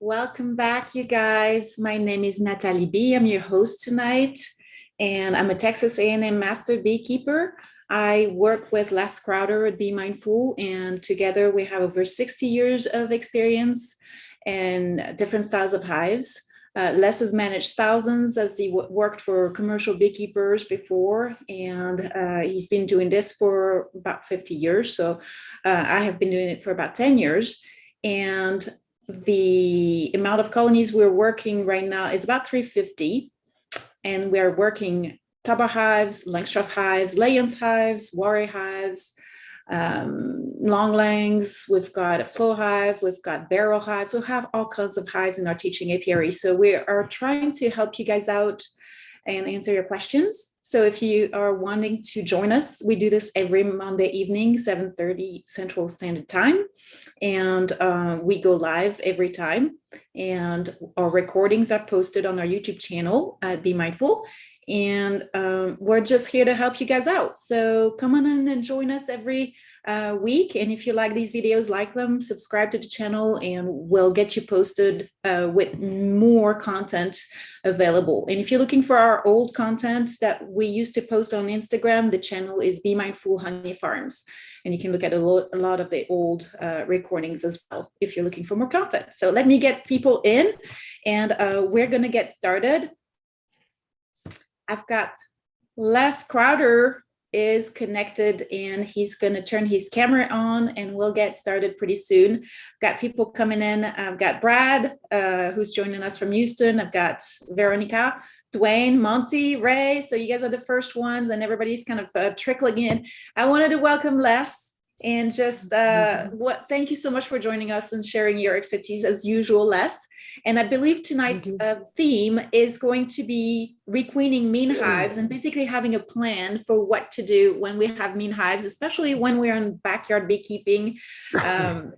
Welcome back, you guys. My name is Nathalie B. I'm your host tonight, and I'm a Texas A&M Master Beekeeper. I work with Les Crowder at Be Mindful, and together we have over 60 years of experience and different styles of hives. Les has managed thousands as he worked for commercial beekeepers before, and he's been doing this for about 50 years. So I have been doing it for about 10 years. And the amount of colonies we're working right now is about 350, and we're working Taba hives, Langstroth hives, Layens hives, Warre hives, Longlangs. We've got a flow hive, we've got barrel hives. We have all kinds of hives in our teaching apiary. So we are trying to help you guys out and answer your questions. So if you are wanting to join us, we do this every Monday evening, 7:30 Central Standard Time. And we go live every time. And our recordings are posted on our YouTube channel at Be Mindful. And we're just here to help you guys out. So come on in and join us every week. And if you like these videos, like them, subscribe to the channel, and we'll get you posted with more content available. And if you're looking for our old content that we used to post on Instagram, the channel is Be Mindful Honey Farms. And you can look at a lot of the old recordings as well if you're looking for more content. So let me get people in, and we're going to get started. I've got Les Crowder is connected, and he's going to turn his camera on, and we'll get started pretty soon. Got people coming in. I've got Brad, who's joining us from Houston. I've got Veronica, Dwayne, Monty, Ray. So you guys are the first ones, and everybody's kind of trickling in. I wanted to welcome Les, and just thank you so much for joining us and sharing your expertise as usual, Les. And I believe tonight's theme is going to be requeening mean hives, and basically having a plan for what to do when we have mean hives, especially when we're in backyard beekeeping,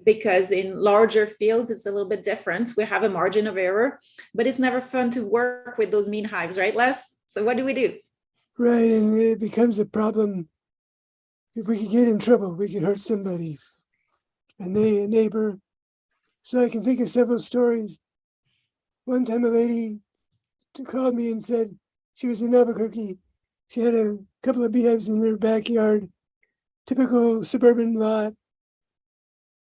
because in larger fields, it's a little bit different. We have a margin of error, but it's never fun to work with those mean hives, right, Les? So what do we do? Right, and it becomes a problem. If we could get in trouble, we could hurt somebody, a neighbor. So I can think of several stories. One time a lady called me and said she was in Albuquerque. She had a couple of beehives in her backyard, typical suburban lot.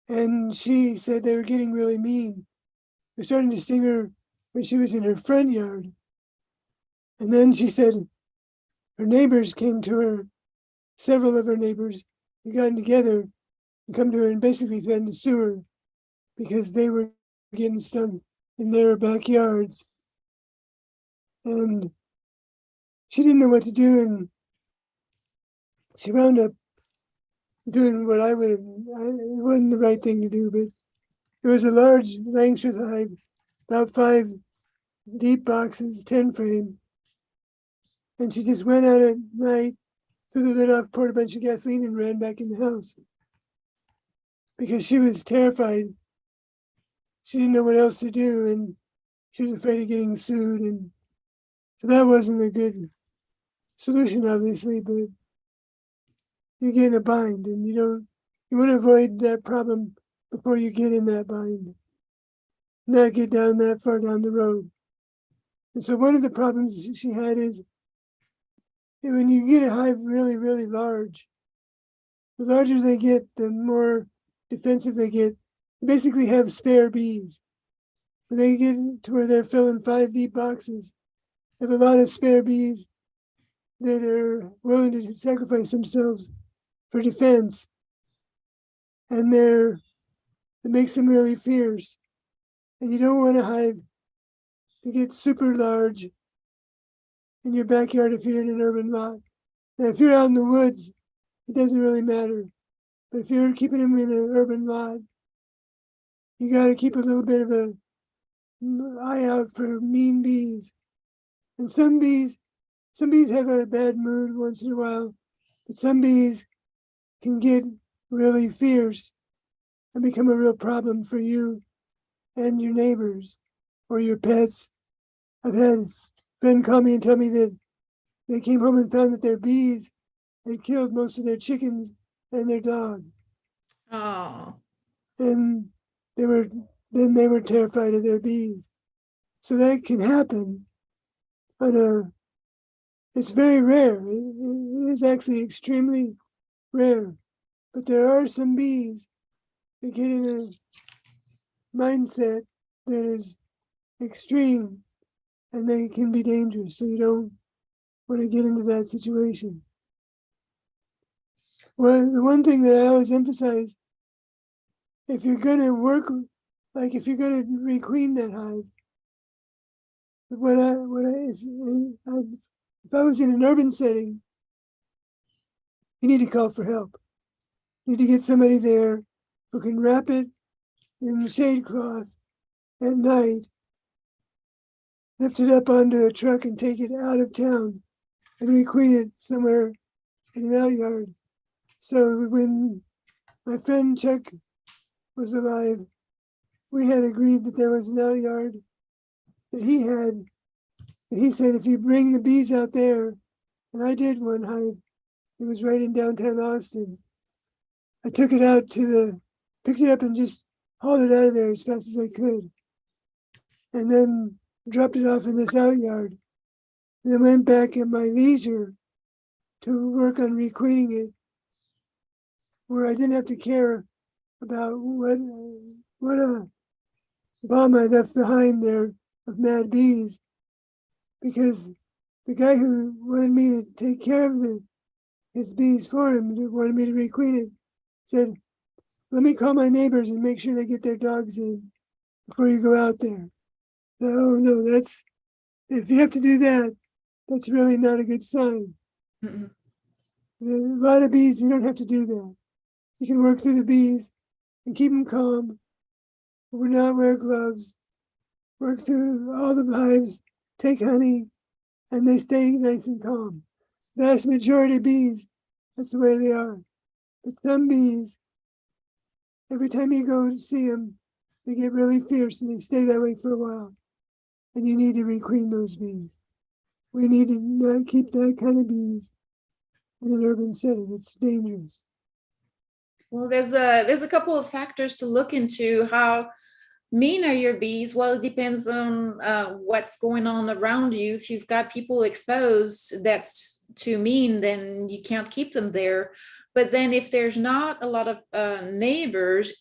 And she said they were getting really mean. They're starting to sting her when she was in her front yard. And then she said her neighbors came to her, several of her neighbors had gotten together and come to her and basically threatened to sue her because they were getting stung in their backyards. And she didn't know what to do, and she wound up doing what it wasn't the right thing to do, but it was a large Langstroth hive, about 5 deep boxes, 10 frame. And she just went out at night, threw the lid off, poured a bunch of gasoline, and ran back in the house because she was terrified. She didn't know what else to do, and she was afraid of getting sued. And so that wasn't a good solution, obviously, but you get in a bind, and you want to avoid that problem before you get in that bind, not get down that far down the road. And so one of the problems she had is that when you get a hive really, really large, the larger they get, the more defensive they get. They basically have spare bees. When they get to where they're filling 5 deep boxes, they have a lot of spare bees that are willing to sacrifice themselves for defense. And it makes them really fierce. And you don't want a hive to get super large in your backyard if you're in an urban lot. Now, if you're out in the woods, it doesn't really matter. But if you're keeping them in an urban lot, you got to keep a little bit of an eye out for mean bees. And some bees have a bad mood once in a while, but some bees can get really fierce and become a real problem for you and your neighbors or your pets. I've had a friend call me and tell me that they came home and found that their bees had killed most of their chickens and their dog. Oh. And they were then they were terrified of their bees. So that can happen it's very rare. It is actually extremely rare. But there are some bees that get in a mindset that is extreme and they can be dangerous. So you don't want to get into that situation. Well, the one thing that I always emphasize, if you're going to work, like if you're going to requeen that hive, if I was in an urban setting, you need to call for help. You need to get somebody there who can wrap it in shade cloth at night, lift it up onto a truck and take it out of town and requeen it somewhere in an outyard. So when my friend Chuck was alive, we had agreed that there was an outyard that he had. And he said, if you bring the bees out there, and I did one hive, it was right in downtown Austin. I took it out picked it up and just hauled it out of there as fast as I could. And then dropped it off in this outyard. And then went back at my leisure to work on requeening it, where I didn't have to care about what a bomb I left behind there of mad bees, because the guy who wanted me to take care of his bees for him, who wanted me to requeen it, said, let me call my neighbors and make sure they get their dogs in before you go out there. So, oh no, if you have to do that, that's really not a good sign. Mm-mm. A lot of bees, you don't have to do that. You can work through the bees and keep them calm. Not wear gloves. Work through all the hives, take honey, and they stay nice and calm. Vast majority of bees, that's the way they are. But some bees, every time you go to see them, they get really fierce and they stay that way for a while. And you need to requeen those bees. We need to not keep that kind of bees in an urban setting. It's dangerous. Well, there's a couple of factors to look into. How mean are your bees? Well, it depends on what's going on around you. If you've got people exposed that's too mean, then you can't keep them there. But then if there's not a lot of neighbors,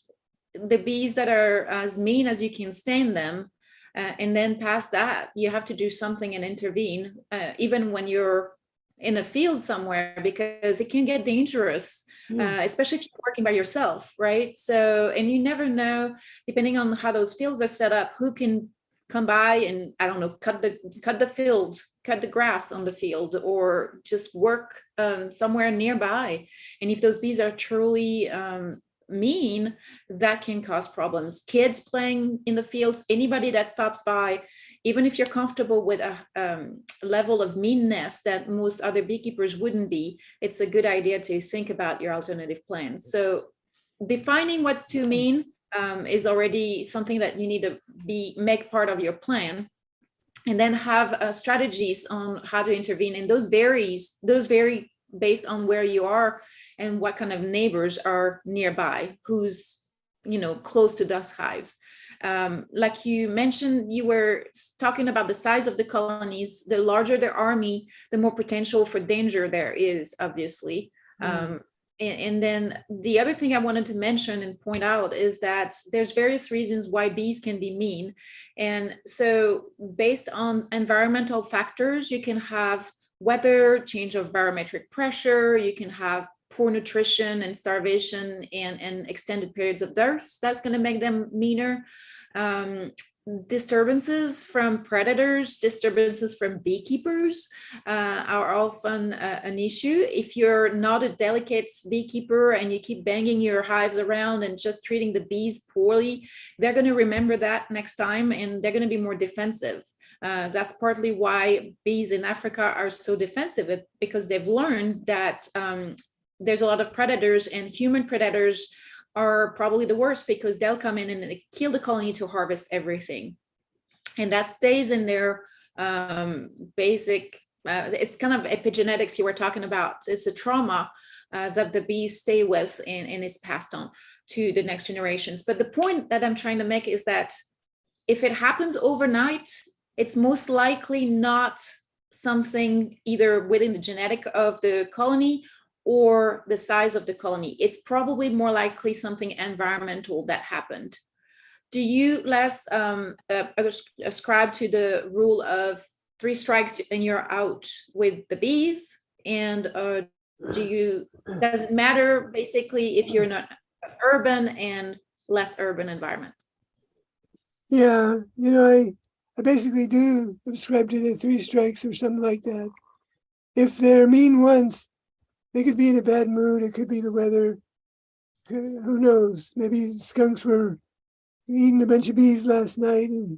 the bees that are as mean as you can stand them, and then past that, you have to do something and intervene, even when you're in a field somewhere, because it can get dangerous, especially if you're working by yourself, right? So, and you never know, depending on how those fields are set up, who can come by and, I don't know, cut the field, cut the grass on the field, or just work somewhere nearby. And if those bees are truly mean, that can cause problems. Kids playing in the fields, anybody that stops by, even if you're comfortable with a level of meanness that most other beekeepers wouldn't be, it's a good idea to think about your alternative plans. So defining what's too mean is already something that you need to make part of your plan, and then have strategies on how to intervene. And those vary based on where you are and what kind of neighbors are nearby, who's close to dust hives. Like you mentioned, you were talking about the size of the colonies. The larger the army, the more potential for danger there is, obviously. And then the other thing I wanted to mention and point out is that there's various reasons why bees can be mean. And so based on environmental factors, you can have weather, change of barometric pressure, you can have poor nutrition and starvation and extended periods of dearth. That's going to make them meaner. Disturbances from predators, disturbances from beekeepers are often an issue. If you're not a delicate beekeeper and you keep banging your hives around and just treating the bees poorly, they're going to remember that next time, and they're going to be more defensive. That's partly why bees in Africa are so defensive, because they've learned that there's a lot of predators, and human predators are probably the worst, because they'll come in and kill the colony to harvest everything. And that stays in their basic, it's kind of epigenetics you were talking about. It's a trauma that the bees stay with and is passed on. to the next generations. But the point that I'm trying to make is that if it happens overnight, it's most likely not something either within the genetic of the colony or the size of the colony. It's probably more likely something environmental that happened. Do you, Les, ascribe to the rule of 3 strikes and you're out with the bees? And does it matter basically if you're in an urban and less urban environment? Yeah, I basically do subscribe to the 3 strikes or something like that. If they're mean once, they could be in a bad mood. It could be the weather. Who knows? Maybe skunks were eating a bunch of bees last night and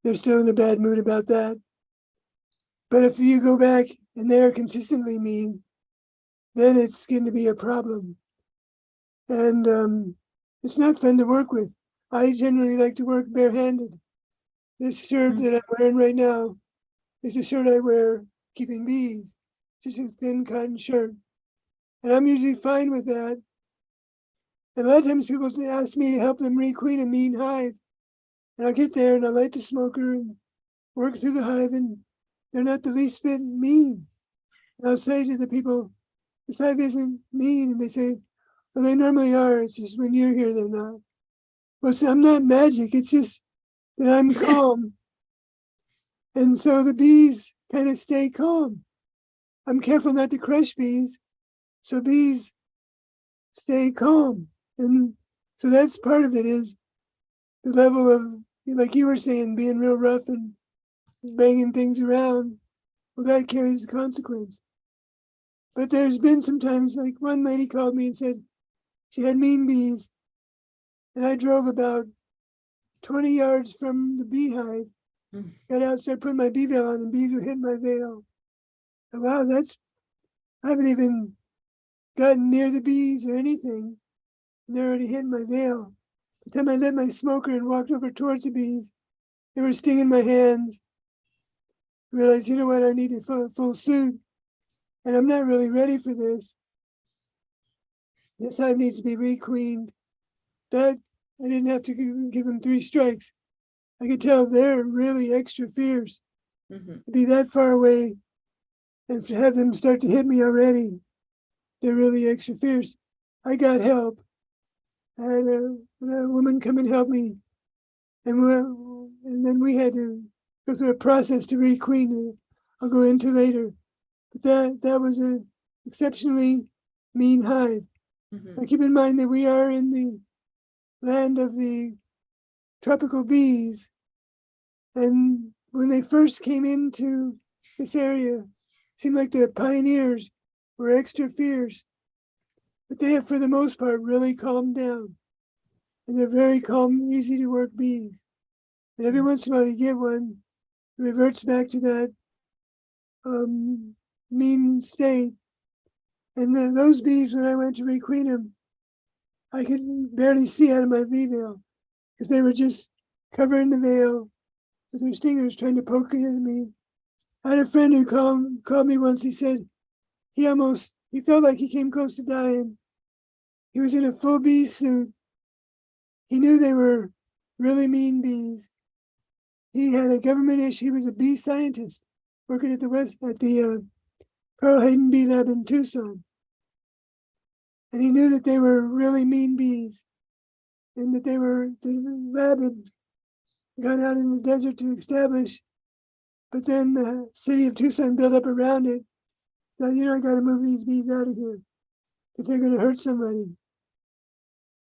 they're still in a bad mood about that. But if you go back and they're consistently mean, then it's going to be a problem. And it's not fun to work with. I generally like to work barehanded. This shirt that I'm wearing right now is a shirt I wear keeping bees, just a thin cotton shirt. And I'm usually fine with that. And a lot of times people ask me to help them requeen a mean hive. And I'll get there and I'll light the smoker and work through the hive, and they're not the least bit mean. And I'll say to the people, this hive isn't mean. And they say, well, they normally are. It's just when you're here, they're not. Well, see, I'm not magic. It's just that I'm calm. And so the bees kind of stay calm. I'm careful not to crush bees. So bees stay calm. And so that's part of it, is the level of, like you were saying, being real rough and banging things around. Well, that carries a consequence. But there's been some times, like one lady called me and said she had mean bees. And I drove about 20 yards from the beehive, got out, started putting my bee veil on, and bees were hitting my veil. And wow, I haven't even gotten near the bees or anything, and they're already hitting my veil. By the time I lit my smoker and walked over towards the bees, they were stinging my hands. I realized, you know what, I need a full suit, and I'm not really ready for this. This hive needs to be requeened. That, I didn't have to give them 3 strikes. I could tell they're really extra fierce. To be that far away and to have them start to hit me already, they're really extra fierce. I got help. I had a woman come and help me. And then we had to go through a process to requeen. I'll go into later. But that was an exceptionally mean hive. Now keep in mind that we are in the land of the tropical bees. And when they first came into this area, it seemed like the pioneers were extra fierce. But they have, for the most part, really calmed down. And they're very calm, easy to work bees. And every once in a while you get one, it reverts back to that mean state. And those bees, when I went to requeen them, I could barely see out of my bee veil because they were just covering the veil with their stingers trying to poke at me. I had a friend who called me once. He said he felt like he came close to dying. He was in a full bee suit. He knew they were really mean bees. He had a government issue. He was a bee scientist working at the Carl Hayden Bee Lab in Tucson. And he knew that they were really mean bees and that the lab had gone out in the desert to establish. But then the city of Tucson built up around it. Now, I got to move these bees out of here because they're going to hurt somebody.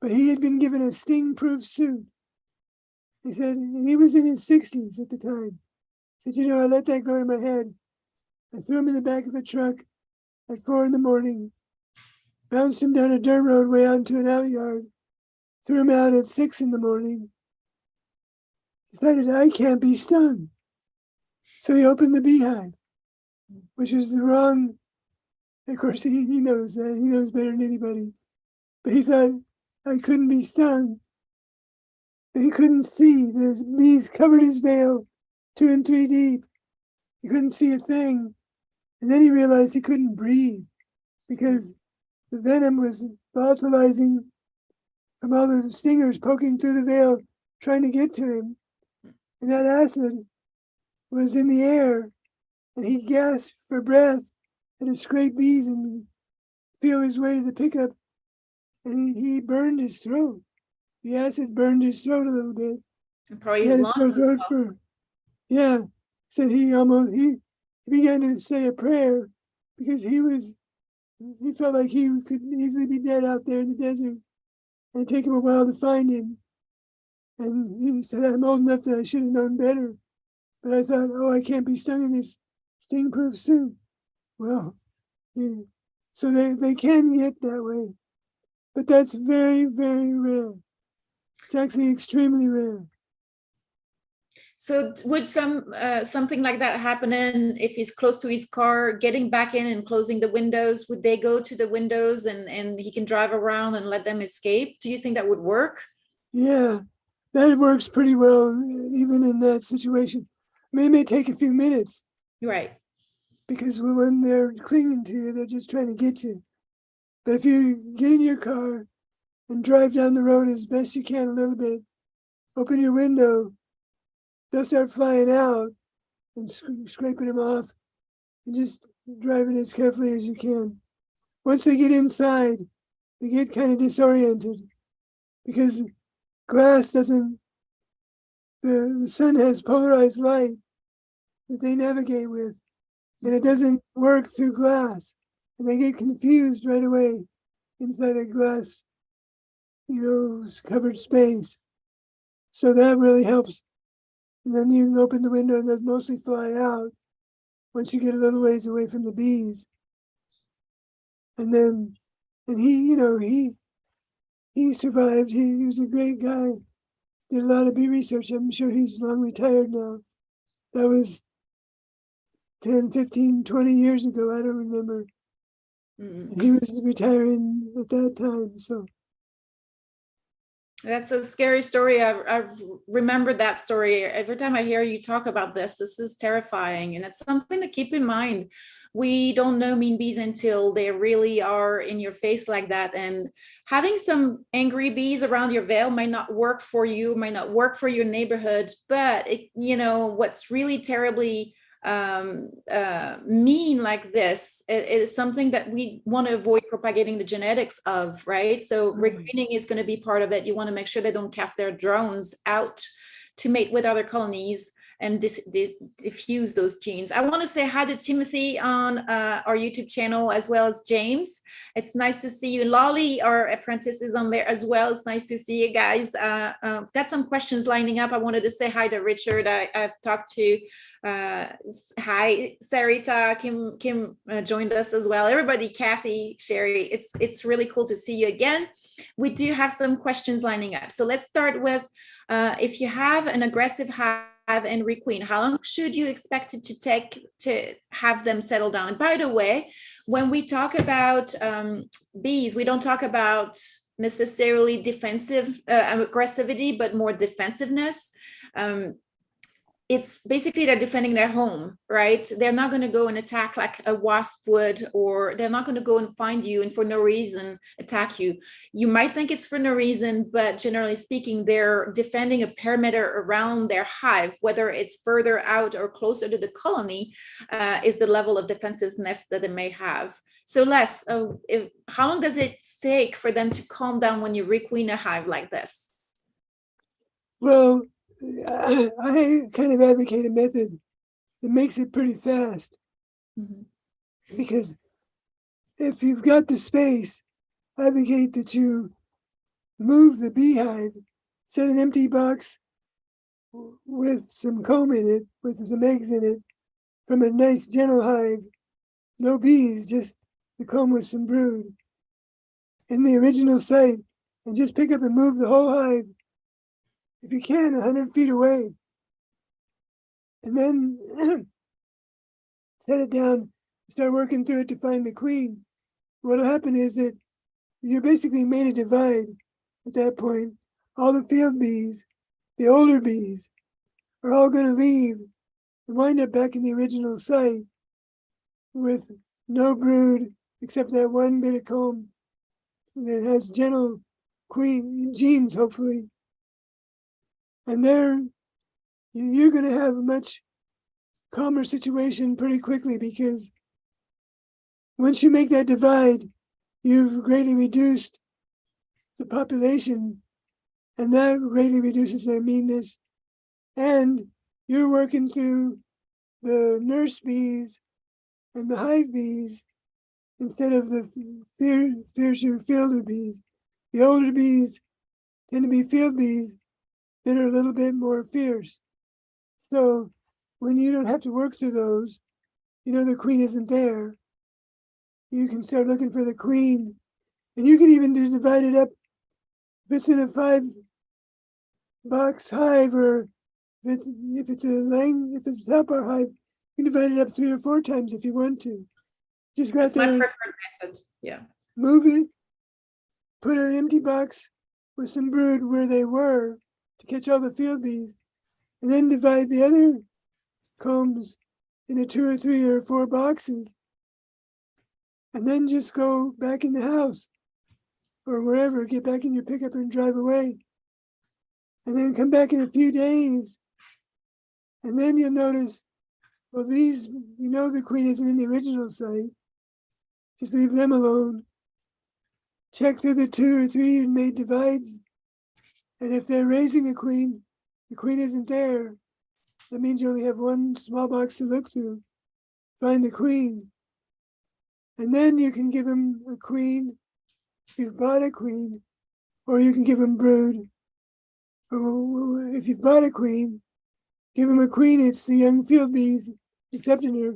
But he had been given a sting-proof suit. He said, and he was in his 60s at the time. He said, I let that go in my head. I threw him in the back of a truck at 4 a.m, bounced him down a dirt road way out into an out yard, threw him out at 6 a.m, decided I can't be stung. So he opened the beehive, which was the wrong, of course he knows that, he knows better than anybody. But he thought I couldn't be stung. He couldn't see. The bees covered his veil 2 and 3 deep. He couldn't see a thing. And then he realized he couldn't breathe because the venom was volatilizing from all the stingers poking through the veil, trying to get to him. And that acid was in the air, and he gasped for breath and to scrape bees and feel his way to the pickup, and he burned his throat. The acid burned his throat a little bit. And probably He his had a sore lungs as throat well. for, yeah. Said he began to say a prayer because he felt like he could easily be dead out there in the desert, and it'd take him a while to find him. And he said, I'm old enough that I should have known better. But I thought, oh, I can't be stung in this sting-proof suit. Well, yeah. So they can get that way. But that's very, very rare. It's actually extremely rare. So would something like that happen if he's close to his car, getting back in and closing the windows? Would they go to the windows and he can drive around and let them escape? Do you think that would work? Yeah, that works pretty well, even in that situation. I mean, it may take a few minutes Right. because when they're clinging to you, they're just trying to get you. But if you get in your car and drive down the road as best you can a little bit, open your window, they'll start flying out and scraping them off, and just driving as carefully as you can. Once they get inside, they get kind of disoriented because glass doesn't, the sun has polarized light that they navigate with, and it doesn't work through glass. And they get confused right away inside a glass, covered space. So that really helps. And then you can open the window and they'll mostly fly out once you get a little ways away from the bees. And he survived. He was a great guy. Did a lot of bee research. I'm sure he's long retired now. That was 10, 15, 20 years ago. I don't remember. And he was retiring at that time. So that's a scary story. I've remembered that story. Every time I hear you talk about this is terrifying. And it's something to keep in mind. We don't know mean bees until they really are in your face like that. And having some angry bees around your veil might not work for you, might not work for your neighborhood. But what's really terribly mean like this is something that we want to avoid propagating the genetics of, right? So requeening is going to be part of it. You want to make sure they don't cast their drones out to mate with other colonies and diffuse those genes. I want to say hi to Timothy on our YouTube channel, as well as James. It's nice to see you. Lolly, our apprentice, is on there as well. It's nice to see you guys. Got some questions lining up. I wanted to say hi to Richard. I've talked to hi Sarita, Kim joined us as well. Everybody, Kathy, Sherry, it's really cool to see you again. We do have some questions lining up, so let's start with if you have an aggressive hive and requeen, how long should you expect it to take to have them settle down? And by the way, when we talk about bees, we don't talk about necessarily defensive aggressivity, but more defensiveness. It's basically they're defending their home, right? They're not going to go and attack like a wasp would, or they're not going to go and find you and for no reason attack you. You might think it's for no reason, but generally speaking, they're defending a perimeter around their hive, whether it's further out or closer to the colony, is the level of defensiveness that it may have. So Les, how long does it take for them to calm down when you requeen a hive like this? Well, I kind of advocate a method that makes it pretty fast. Because if you've got the space, I advocate that you move the beehive, set an empty box with some comb in it, with some eggs in it, from a nice gentle hive, no bees, just the comb with some brood, in the original site, and just pick up and move the whole hive, if you can, 100 feet away. And then set it down, start working through it to find the queen. What'll happen is that you're basically made a divide at that point. All the field bees, the older bees, are all going to leave and wind up back in the original site with no brood except that one bit of comb that has gentle queen genes, hopefully. And you're going to have a much calmer situation pretty quickly, because once you make that divide, you've greatly reduced the population, and that greatly reduces their meanness. And you're working through the nurse bees and the hive bees instead of the fiercer fielder bees. The older bees tend to be field bees that are a little bit more fierce. So when you don't have to work through those, the queen isn't there, you can start looking for the queen. And you can even divide it up. If it's in a 5-box hive, or if it's a helper hive, you can divide it up 3 or 4 times if you want to. Just go out That's my there, preferred method. Yeah. move it, put an empty box with some brood where they were to catch all the field bees, and then divide the other combs into 2 or 3 or 4 boxes, and then just go back in the house or wherever, get back in your pickup and drive away, and then come back in a few days, and then you'll notice, well, these, the queen isn't in the original site. Just leave them alone. Check through the 2 or 3 and made divides, and if they're raising a queen, the queen isn't there. That means you only have 1 small box to look through. Find the queen. And then you can give them a queen if you've bought a queen, or you can give them brood. Or if you've bought a queen, give them a queen. It's the young field bees accepting her.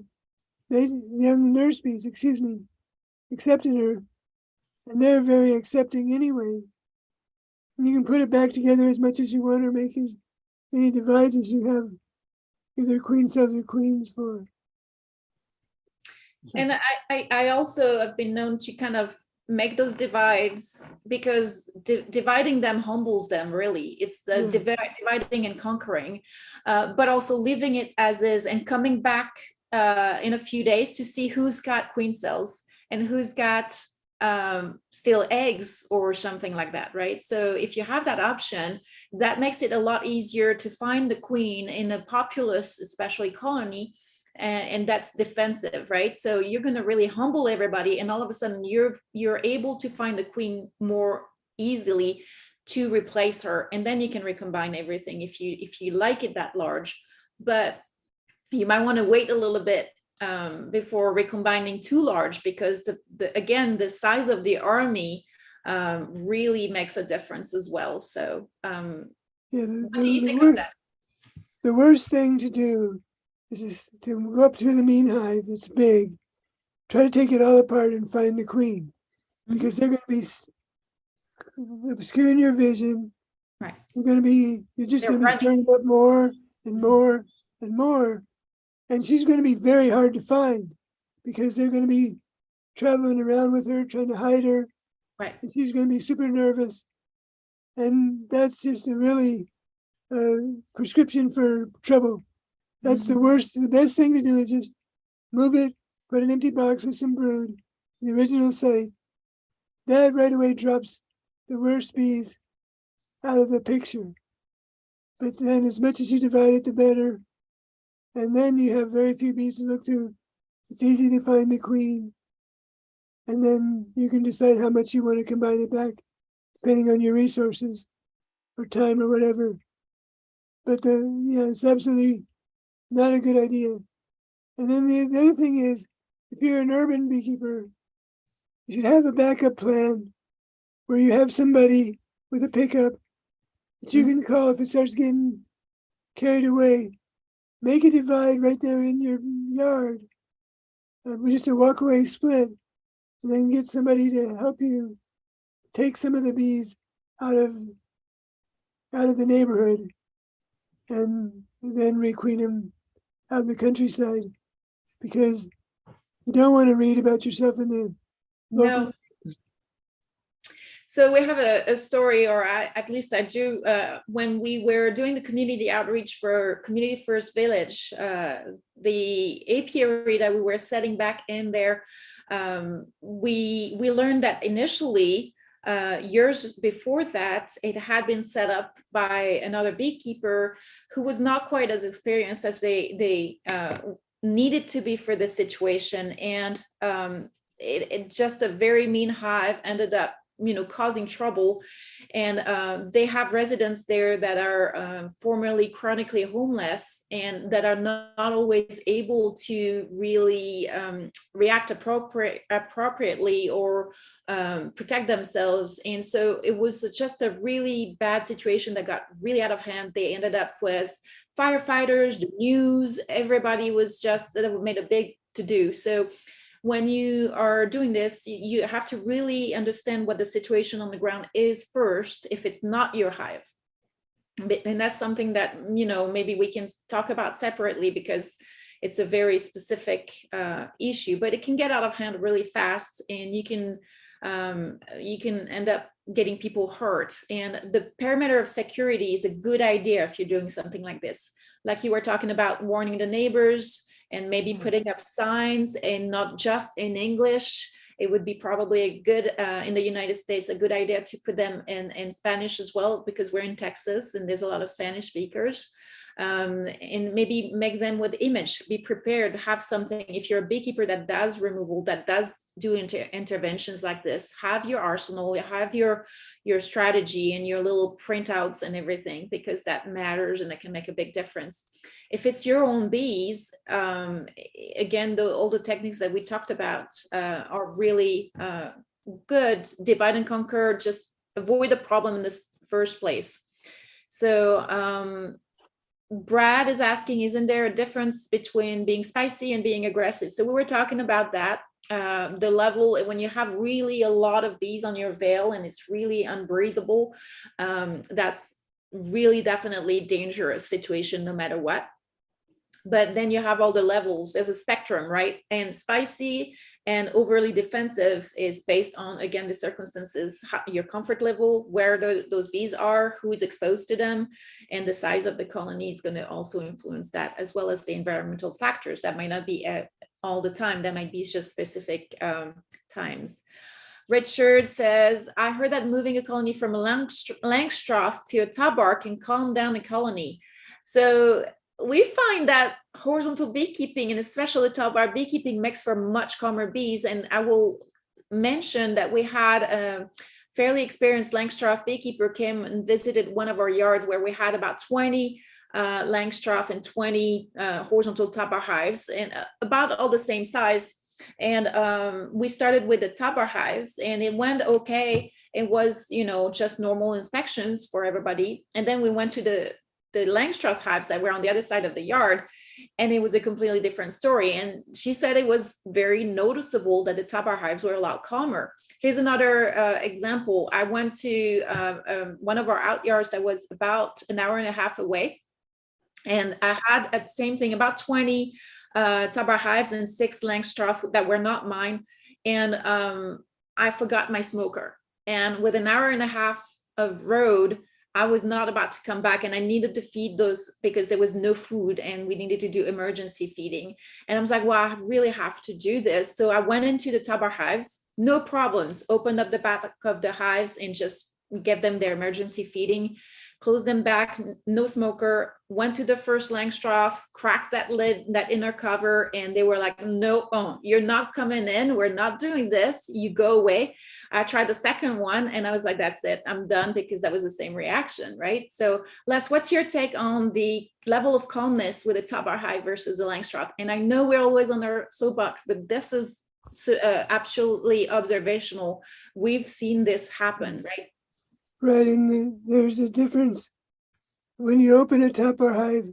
The young nurse bees, accepting her. And they're very accepting anyway. And you can put it back together as much as you want, or make as many divides as you have either queen cells or queens for. So. And I also have been known to kind of make those divides, because dividing them humbles them, really. It's the dividing and conquering, but also leaving it as is and coming back in a few days to see who's got queen cells and who's got still eggs or something like that, right? So if you have that option, that makes it a lot easier to find the queen in a populous, especially colony, and that's defensive, right? So you're going to really humble everybody, and all of a sudden you're able to find the queen more easily to replace her, and then you can recombine everything if you like it that large. But you might want to wait a little bit before recombining too large, because again, the size of the army really makes a difference as well. So what do you think of that? The worst thing to do is to go up to the mean hive that's big, try to take it all apart and find the queen, because they're going to be obscuring your vision. Right. You're just going to be stirring up more and more and more. And she's going to be very hard to find, because they're going to be traveling around with her, trying to hide her. Right. And she's going to be super nervous. And that's just a really prescription for trouble. That's the worst. The best thing to do is just move it, put an empty box with some brood, the original site. That right away drops the worst bees out of the picture. But then as much as you divide it, the better. And then you have very few bees to look through. It's easy to find the queen. And then you can decide how much you want to combine it back, depending on your resources or time or whatever. But it's absolutely not a good idea. And then the other thing is, if you're an urban beekeeper, you should have a backup plan where you have somebody with a pickup that you can call if it starts getting carried away. Make a divide right there in your yard, with just a walkaway split, and then get somebody to help you take some of the bees out of the neighborhood, and then requeen them out in the countryside, because you don't want to read about yourself in the local. No. So we have a story, or at least I do, when we were doing the community outreach for Community First Village, the apiary that we were setting back in there, we learned that initially years before that, it had been set up by another beekeeper who was not quite as experienced as they needed to be for this situation. And it just a very mean hive ended up, causing trouble. And they have residents there that are formerly chronically homeless and that are not always able to really react appropriately or protect themselves. And so it was just a really bad situation that got really out of hand. They ended up with firefighters, the news, everybody was just, that made a big to do. So when you are doing this, you have to really understand what the situation on the ground is first, if it's not your hive. And that's something that, maybe we can talk about separately, because it's a very specific issue, but it can get out of hand really fast, and you can end up getting people hurt. And the perimeter of security is a good idea if you're doing something like this. Like you were talking about, warning the neighbors and maybe putting up signs, and not just in English. It would be probably a good, in the United States, a good idea to put them in Spanish as well, because we're in Texas and there's a lot of Spanish speakers. And maybe make them with image, be prepared, have something. If you're a beekeeper that does removal, that does do interventions like this, have your arsenal, have your strategy and your little printouts and everything, because that matters and that can make a big difference. If it's your own bees, again, all the techniques that we talked about are really good. Divide and conquer, just avoid the problem in the first place. So Brad is asking, isn't there a difference between being spicy and being aggressive? So we were talking about that. The level, when you have really a lot of bees on your veil and it's really unbreathable, that's really definitely dangerous situation no matter what. But then you have all the levels as a spectrum, right? And spicy and overly defensive is based on, again, the circumstances, your comfort level, where those bees are, who is exposed to them, and the size of the colony is going to also influence that, as well as the environmental factors that might not be all the time. That might be just specific times. Richard says, I heard that moving a colony from a Langstroth to a tabar can calm down a colony. So we find that horizontal beekeeping, and especially tabar beekeeping, makes for much calmer bees. And I will mention that we had a fairly experienced Langstroth beekeeper came and visited one of our yards where we had about 20 Langstroth and 20 horizontal tabar hives, and about all the same size. And we started with the tabar hives, and it went okay. It was, just normal inspections for everybody. And then we went to the Langstroth hives that were on the other side of the yard, and it was a completely different story. And she said it was very noticeable that the tabar hives were a lot calmer. Here's another example. I went to one of our out yards that was about an hour and a half away, and I had the same thing, about 20 tabar hives and 6 Langstroth that were not mine. And I forgot my smoker. And with an hour and a half of road, I was not about to come back, and I needed to feed those because there was no food and we needed to do emergency feeding. And I was like, well, I really have to do this. So I went into the tabar hives, no problems, opened up the back of the hives and just gave them their emergency feeding, closed them back, no smoker, went to the first Langstroth, cracked that lid, that inner cover, and they were like, no, you're not coming in. We're not doing this. You go away. I tried the second one and I was like, that's it, I'm done, because that was the same reaction, right? So Les, what's your take on the level of calmness with a tabar hive versus a Langstroth? And I know we're always on our soapbox, but this is absolutely observational. We've seen this happen, right? Right, and there's a difference. When you open a tabar hive,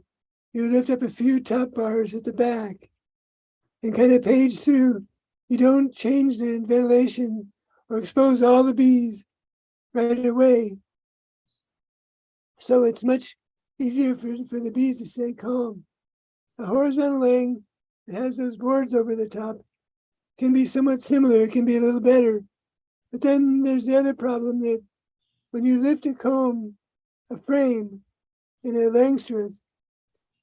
you lift up a few top bars at the back and kind of page through. You don't change the ventilation or expose all the bees right away. So it's much easier for the bees to stay calm. A horizontal laying that has those boards over the top can be somewhat similar. It can be a little better. But then there's the other problem that when you lift a comb, a frame in a Langstroth,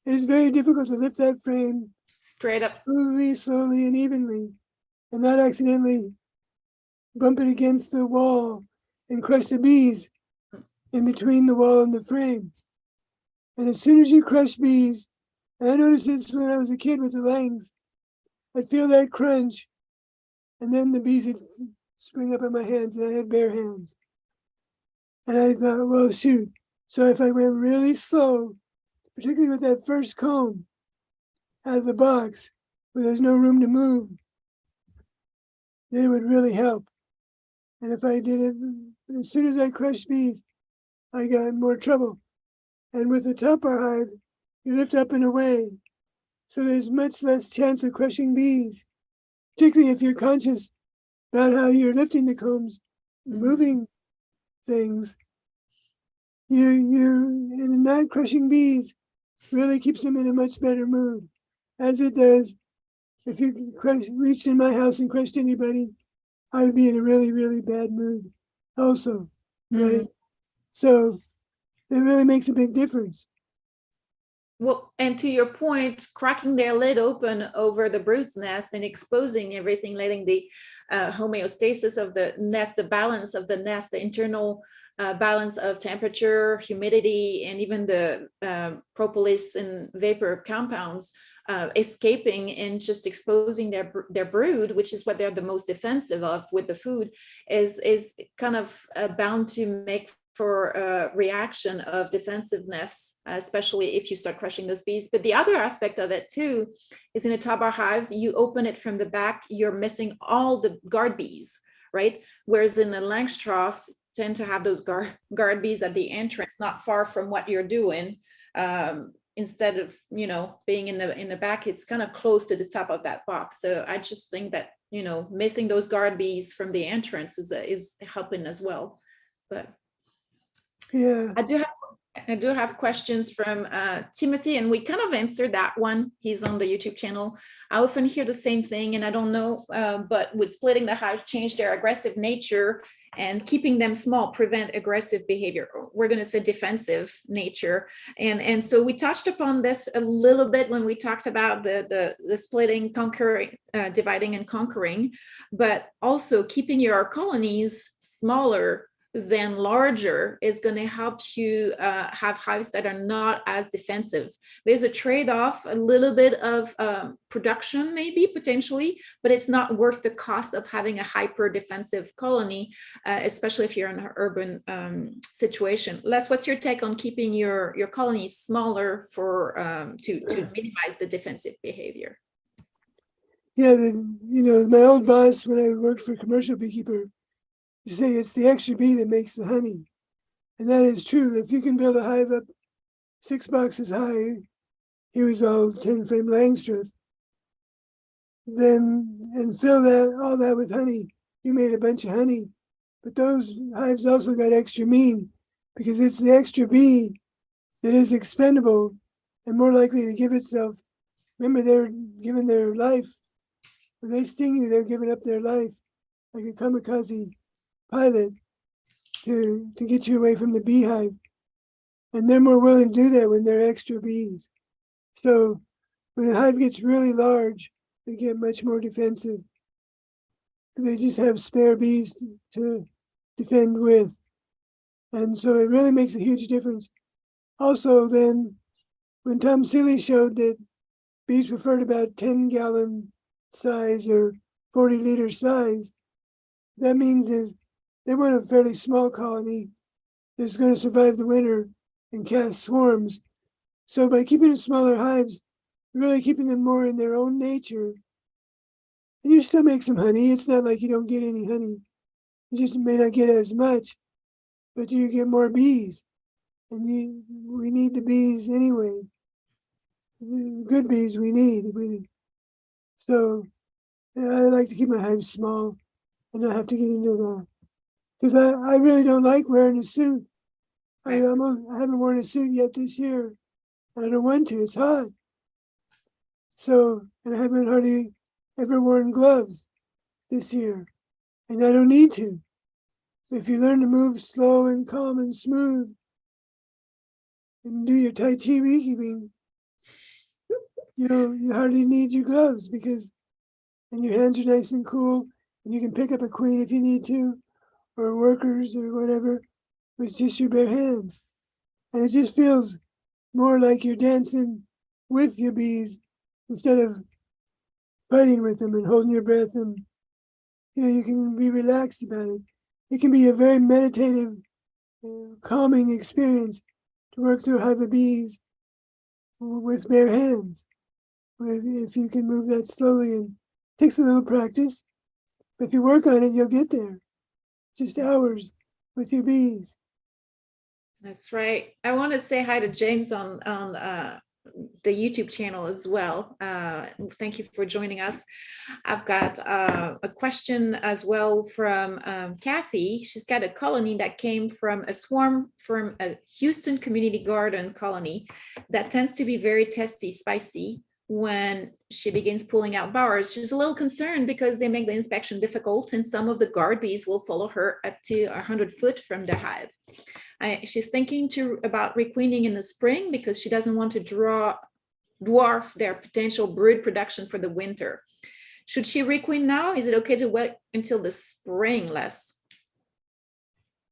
it is very difficult to lift that frame straight up, slowly and evenly, and not accidentally bump it against the wall and crush the bees in between the wall and the frame. And as soon as you crush bees, and I noticed this when I was a kid with the langs, I'd feel that crunch, and then the bees would spring up in my hands, and I had bare hands. And I thought, well, shoot. So if I went really slow, particularly with that first comb out of the box, where there's no room to move, then it would really help. And if I did it as soon as I crushed bees, I got in more trouble. And with the topper hive, you lift up and away, so there's much less chance of crushing bees, particularly if you're conscious about how you're lifting the combs, moving things. You're and not crushing bees really keeps them in a much better mood, as it does if you reached in my house and crushed anybody, I would be in a really, really bad mood also, right? So it really makes a big difference. Well, and to your point, cracking their lid open over the brood's nest and exposing everything, letting the homeostasis of the nest, the balance of the nest, the internal balance of temperature, humidity, and even the propolis and vapor compounds escaping and just exposing their brood, which is what they're the most defensive of with the food, is kind of bound to make for a reaction of defensiveness, especially if you start crushing those bees. But the other aspect of it too is in a tabar hive, you open it from the back, you're missing all the guard bees, right? Whereas in the Langstroth, tend to have those guard bees at the entrance, not far from what you're doing. Instead of, being in the back, it's kind of close to the top of that box. So I just think that, missing those guard bees from the entrance is helping as well. But yeah, I do have questions from Timothy, and we kind of answered that one. He's on the YouTube channel. I often hear the same thing, and I don't know, but would splitting the hive change their aggressive nature and keeping them small prevent aggressive behavior? We're going to say defensive nature. And so we touched upon this a little bit when we talked about the splitting, conquering, dividing and conquering, but also keeping your colonies smaller than larger is going to help you have hives that are not as defensive. There's a trade-off, a little bit of production maybe potentially, but it's not worth the cost of having a hyper defensive colony, especially if you're in an urban situation. Les, what's your take on keeping your colonies smaller for to minimize the defensive behavior? Yeah, my old boss, when I worked for a commercial beekeeper, you say it's the extra bee that makes the honey. And that is true. If you can build a hive up 6 boxes high, he was all 10-frame Langstroth, then, and fill all that with honey, you made a bunch of honey. But those hives also got extra mean, because it's the extra bee that is expendable and more likely to give itself. Remember, they're giving their life. When they sting you, they're giving up their life, like a kamikaze pilot to get you away from the beehive. And they're more willing to do that when they're extra bees. So when a hive gets really large, they get much more defensive. They just have spare bees to defend with. And so it really makes a huge difference. Also, then, when Tom Seeley showed that bees preferred about 10-gallon size or 40-liter size, that means that they want a fairly small colony that's going to survive the winter and cast swarms. So by keeping the smaller hives, really keeping them more in their own nature, and you still make some honey. It's not like you don't get any honey. You just may not get as much, but you get more bees. And we need the bees anyway. The good bees we need. So I like to keep my hives small and not have to get into that. Because I really don't like wearing a suit. Right. I haven't worn a suit yet this year. I don't want to. It's hot. So, and I haven't hardly ever worn gloves this year. And I don't need to. If you learn to move slow and calm and smooth and do your Tai Chi beekeeping, you hardly need your gloves and your hands are nice and cool and you can pick up a queen if you need to, or workers or whatever with just your bare hands. And it just feels more like you're dancing with your bees instead of fighting with them and holding your breath, and you can be relaxed about it. It can be a very meditative, calming experience to work through a hive of bees with bare hands. If you can move that slowly, and it takes a little practice, but if you work on it, you'll get there. Just hours with your bees. That's right. I want to say hi to James on the YouTube channel as well. Thank you for joining us. I've got a question as well from Kathy. She's got a colony that came from a swarm from a Houston community garden colony that tends to be very testy, spicy when she begins pulling out bars. She's a little concerned because they make the inspection difficult, and some of the guard bees will follow her up to 100 foot from the hive. She's thinking about requeening in the spring because she doesn't want to dwarf their potential brood production for the winter. Should she requeen now? Is it okay to wait until the spring, Les?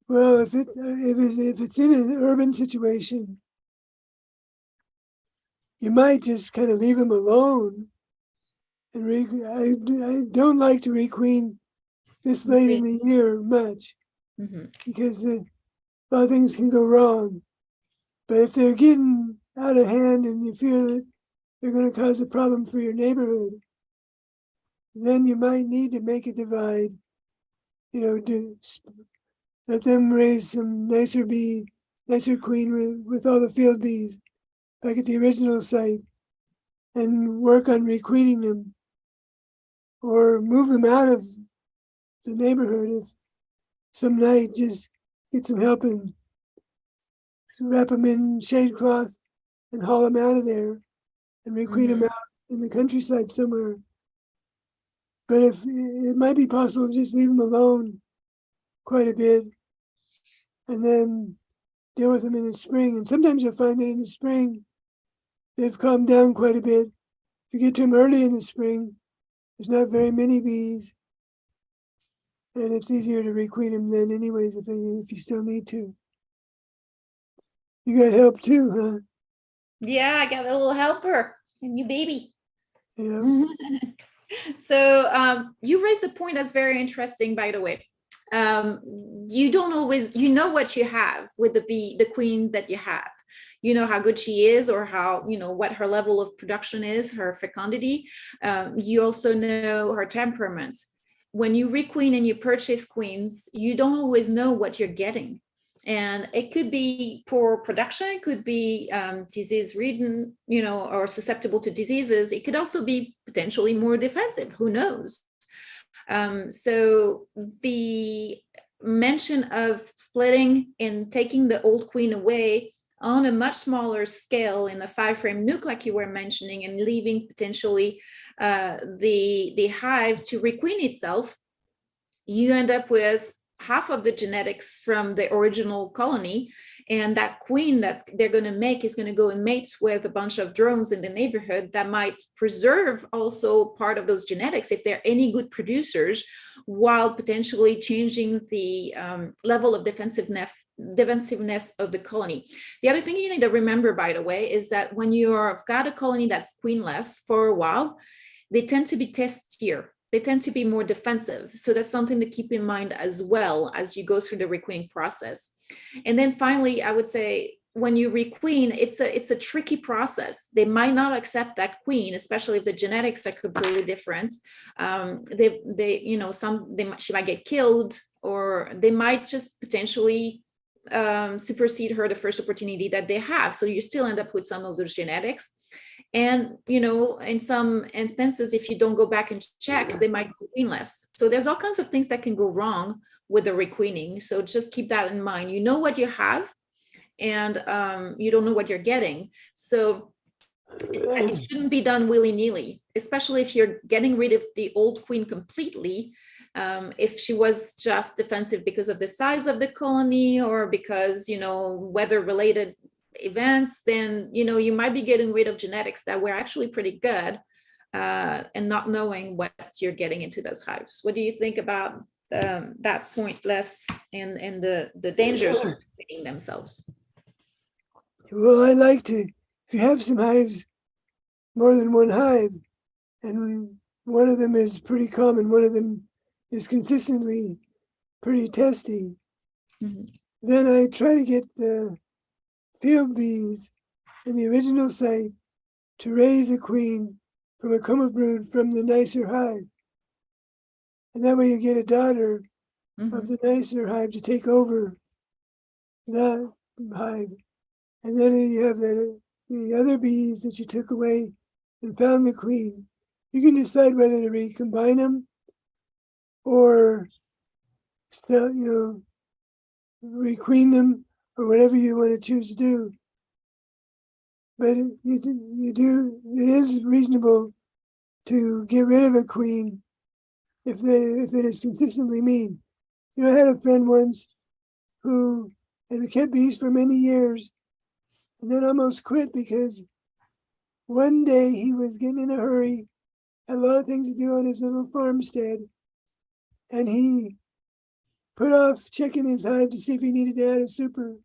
Well, if it's in an urban situation, you might just kind of leave them alone. And I don't like to requeen this late in the year much, because a lot of things can go wrong. But if they're getting out of hand and you feel that they're going to cause a problem for your neighborhood, then you might need to make a divide, to let them raise some nicer queen with all the field bees back at the original site, and work on requeening them, or move them out of the neighborhood if some night, just get some help and wrap them in shade cloth and haul them out of there and requeen them out in the countryside somewhere. But if it might be possible to just leave them alone quite a bit and then deal with them in the spring. And sometimes you'll find that in the spring, they've calmed down quite a bit. If you get to them early in the spring, there's not very many bees, and it's easier to requeen them then anyways if you still need to. You got help too, huh? Yeah, I got a little helper, a new baby. Yeah. So you raised the point that's very interesting, by the way. You don't always, what you have with the queen that you have. You know how good she is, or how, what her level of production is, her fecundity. You also know her temperament. When you requeen and you purchase queens, you don't always know what you're getting. And it could be poor production, it could be disease ridden, or susceptible to diseases. It could also be potentially more defensive, who knows? So the mention of splitting and taking the old queen away on a much smaller scale in a 5-frame nuke, like you were mentioning, and leaving potentially the hive to requeen itself, you end up with half of the genetics from the original colony, and that queen that they're going to make is going to go and mate with a bunch of drones in the neighborhood that might preserve also part of those genetics if they're any good producers, while potentially changing the level of defensiveness of the colony. The other thing you need to remember, by the way, is that when you've got a colony that's queenless for a while, they tend to be testier. They tend to be more defensive. So that's something to keep in mind as well as you go through the requeening process. And then finally, I would say when you requeen, it's a tricky process. They might not accept that queen, especially if the genetics are completely different. She might get killed, or they might just potentially supersede her the first opportunity that they have. So you still end up with some of those genetics. And, in some instances, if you don't go back and check, they might go queenless. So there's all kinds of things that can go wrong with the requeening. So just keep that in mind. You know what you have, and you don't know what you're getting. So it shouldn't be done willy-nilly, especially if you're getting rid of the old queen completely. If she was just defensive because of the size of the colony, or because, weather-related events, then you might be getting rid of genetics that were actually pretty good, and not knowing what you're getting into those hives. What do you think about that point less in the dangers of hitting themselves. Well, I like to, if you have some hives, more than one hive, and one of them is pretty common, one of them is consistently pretty testy, then I try to get the field bees in the original site to raise a queen from a coma brood from the nicer hive. And that way you get a daughter of the nicer hive to take over that hive. And then you have the other bees that you took away and found the queen. You can decide whether to recombine them or still, requeen them or whatever you want to choose to do. But it is reasonable to get rid of a queen if it is consistently mean. I had a friend once who had kept bees for many years and then almost quit because one day he was getting in a hurry, had a lot of things to do on his little farmstead, and he put off checking his hive to see if he needed to add a super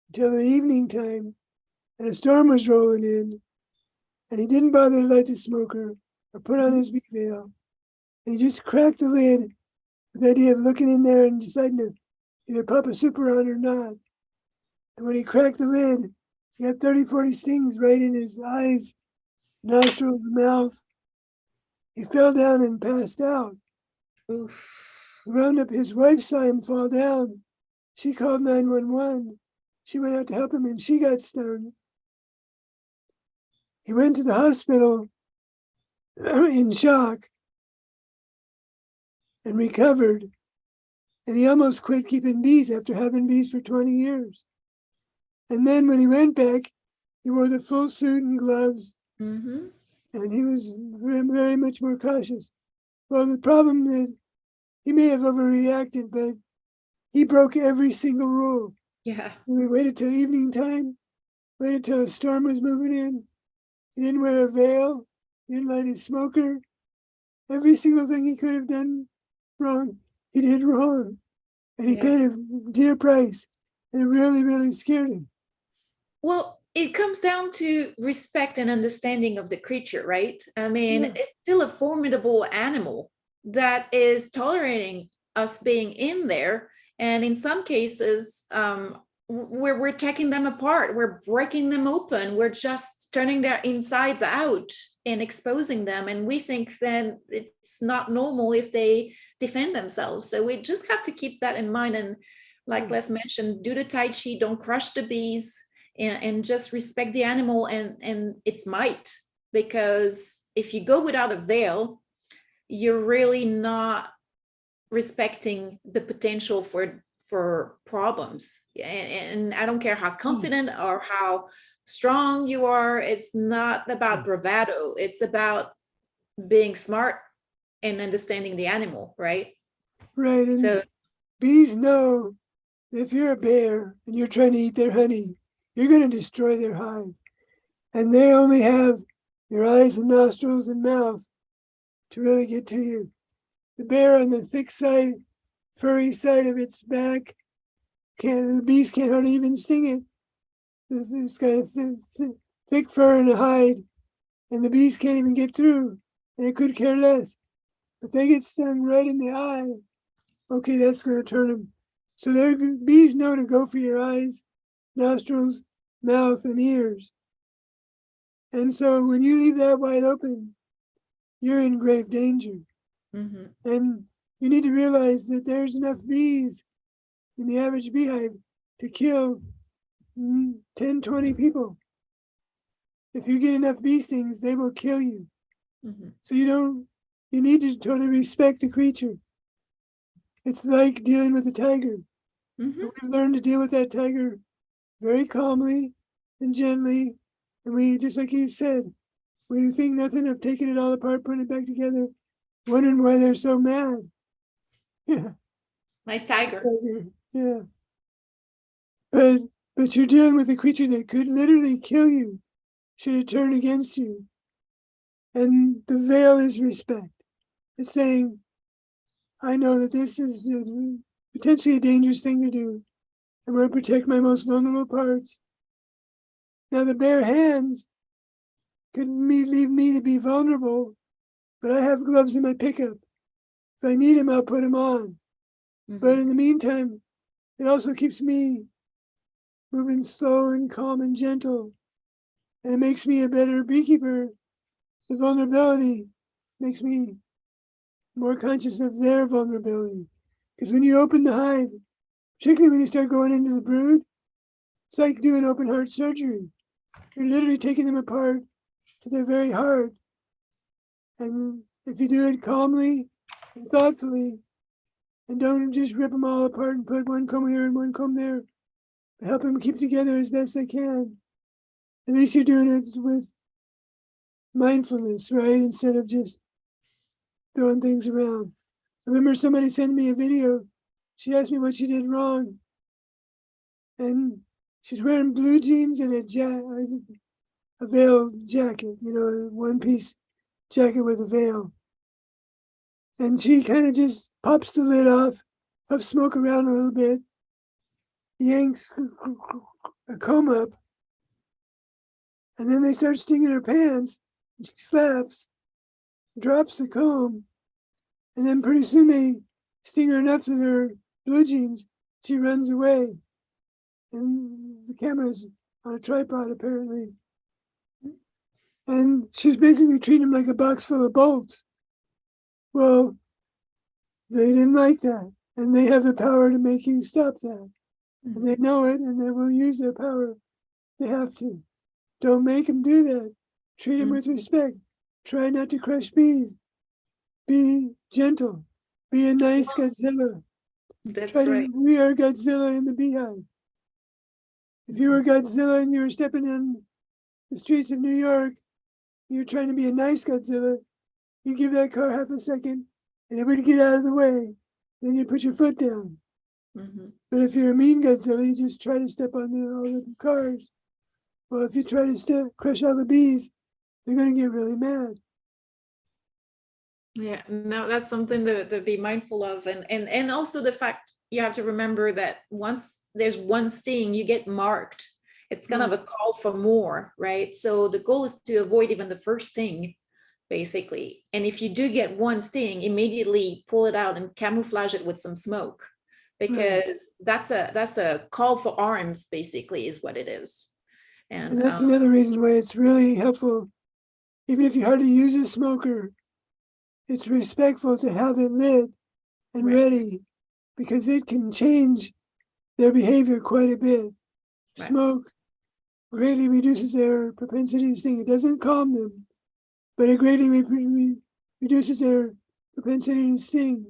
until the evening time, and a storm was rolling in, and he didn't bother to light the smoker or put on his bee veil, and he just cracked the lid with the idea of looking in there and deciding to either pop a super on or not. And when he cracked the lid, he had 30, 40 stings right in his eyes, nostrils, mouth. He fell down and passed out. Oof. Wound up, his wife saw him fall down. She called 911. She went out to help him and she got stung. He went to the hospital in shock and recovered. And he almost quit keeping bees after having bees for 20 years. And then when he went back, he wore the full suit and gloves. And he was very, very much more cautious. Well, the problem is he may have overreacted, but he broke every single rule. Yeah. We waited till evening time, waited till a storm was moving in. He didn't wear a veil, he didn't light his smoker. Every single thing he could have done wrong, he did wrong. And he paid a dear price. And it really, really scared him. Well, it comes down to respect and understanding of the creature, right? I mean, it's still a formidable animal that is tolerating us being in there. And in some cases, we're taking them apart. We're breaking them open. We're just turning their insides out and exposing them. And we think then it's not normal if they defend themselves. So we just have to keep that in mind. And like Les mentioned, do the Tai Chi, don't crush the bees, and just respect the animal and its might. Because if you go without a veil, you're really not respecting the potential for problems. And I don't care how confident or how strong you are, it's not about bravado. It's about being smart and understanding the animal, right? Right. And so bees know if you're a bear and you're trying to eat their honey, you're going to destroy their hive. And they only have your eyes and nostrils and mouth to really get to you. The bear on the thick side, furry side of its back, the bees can't hardly even sting it. It's got a thick fur and a hide, and the bees can't even get through, and it could care less. If they get stung right in the eye, okay, that's going to turn them. So bees know to go for your eyes, nostrils, mouth, and ears. And so when you leave that wide open, you're in grave danger. And you need to realize that there's enough bees in the average beehive to kill 10, 20 people. If you get enough bee stings, they will kill you. So you need to totally respect the creature. It's like dealing with a tiger. We've learned to deal with that tiger very calmly and gently. And we, just like you said, we think nothing of taking it all apart, putting it back together, wondering why they're so mad. Yeah. My tiger. Yeah. But you're dealing with a creature that could literally kill you should it turn against you. And the veil is respect. It's saying, I know that this is potentially a dangerous thing to do. I want to protect my most vulnerable parts. Now, the bare hands could leave me to be vulnerable, but I have gloves in my pickup. If I need them, I'll put them on. But in the meantime, it also keeps me moving slow and calm and gentle. And it makes me a better beekeeper. The vulnerability makes me more conscious of their vulnerability. Because when you open the hive, particularly when you start going into the brood, it's like doing open heart surgery. You're literally taking them apart to their very heart. And if you do it calmly and thoughtfully, and don't just rip them all apart and put one comb here and one comb there, but help them keep together as best they can, at least you're doing it with mindfulness, right? Instead of just throwing things around. I remember somebody sent me a video. She asked me what she did wrong. And she's wearing blue jeans and a veil jacket, you know, a one-piece jacket with a veil. And she kind of just pops the lid off, puffs smoke around a little bit, yanks a comb up, and then they start stinging her pants. And she slaps, drops the comb, and then pretty soon they sting her enough to their blue jeans. She runs away. And the camera's on a tripod, apparently. And she's basically treating him like a box full of bolts. Well, they didn't like that. And they have the power to make you stop that. And they know it, and they will use their power. They have to. Don't make them do that. Treat them with respect. Try not to crush bees. Be gentle. Be a nice Godzilla. That's Try right. We are Godzilla in the beehive. If you were Godzilla and you were stepping in the streets of New York, you're trying to be a nice Godzilla, you give that car half a second and it would get out of the way. Then you put your foot down. But if you're a mean Godzilla, you just try to step on all the cars. Well, if you try to crush all the bees, they're going to get really mad. Yeah, no, that's something to be mindful of. And also the fact you have to remember that once there's one sting, you get marked. It's kind of a call for more, right? So the goal is to avoid even the first sting, basically. And if you do get one sting, immediately pull it out and camouflage it with some smoke, because that's a call for arms, basically, is what it is. And that's another reason why it's really helpful, even if you hardly use a smoker, it's respectful to have it lit and ready, because it can change their behavior quite a bit. Smoke greatly reduces their propensity to sting. It doesn't calm them, but it greatly reduces their propensity to sting.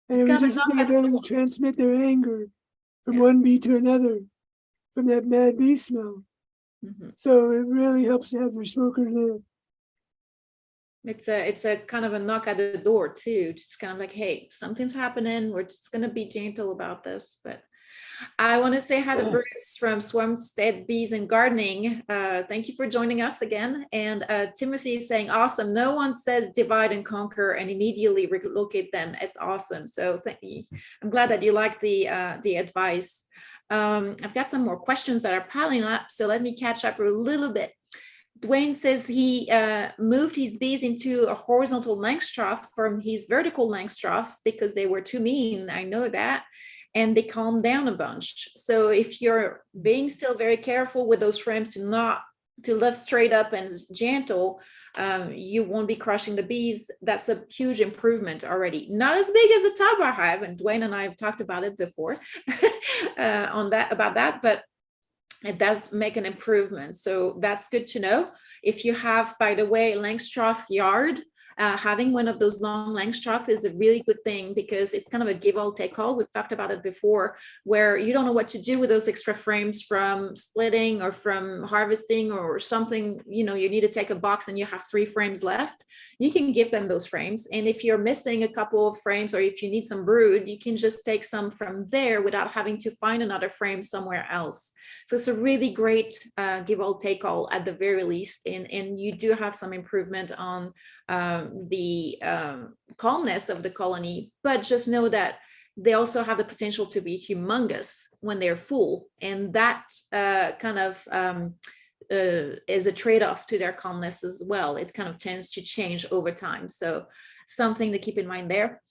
And it reduces their ability to transmit their anger from one bee to another, from that mad bee smell. So it really helps to have your smoker lit. It's a kind of a knock at the door too, just kind of like, hey, something's happening, we're just going to be gentle about this. But I want to say hi to Bruce from Swarmstead Bees and Gardening. Thank you for joining us again. And Timothy is saying, awesome, no one says divide and conquer and immediately relocate them. It's awesome. So thank you. I'm glad that you like the advice. I've got some more questions that are piling up, so let me catch up a little bit. Dwayne says he moved his bees into a horizontal Langstroth from his vertical Langstroths because they were too mean. I know that. And they calmed down a bunch. So if you're being still very careful with those frames to lift straight up and gentle, you won't be crushing the bees. That's a huge improvement already. Not as big as a Tabar hive, and Dwayne and I have talked about it before about that, but it does make an improvement. So that's good to know. If you have, by the way, Langstroth yard, having one of those long Langstroth is a really good thing, because it's kind of a give all take all. We've talked about it before, where you don't know what to do with those extra frames from splitting or from harvesting or something. You know, you need to take a box and you have 3 frames left. You can give them those frames. And if you're missing a couple of frames, or if you need some brood, you can just take some from there without having to find another frame somewhere else. So it's a really great give all take all at the very least. And you do have some improvement on the calmness of the colony, but just know that they also have the potential to be humongous when they're full. And that kind of is a trade-off to their calmness as well. It kind of tends to change over time. So something to keep in mind there.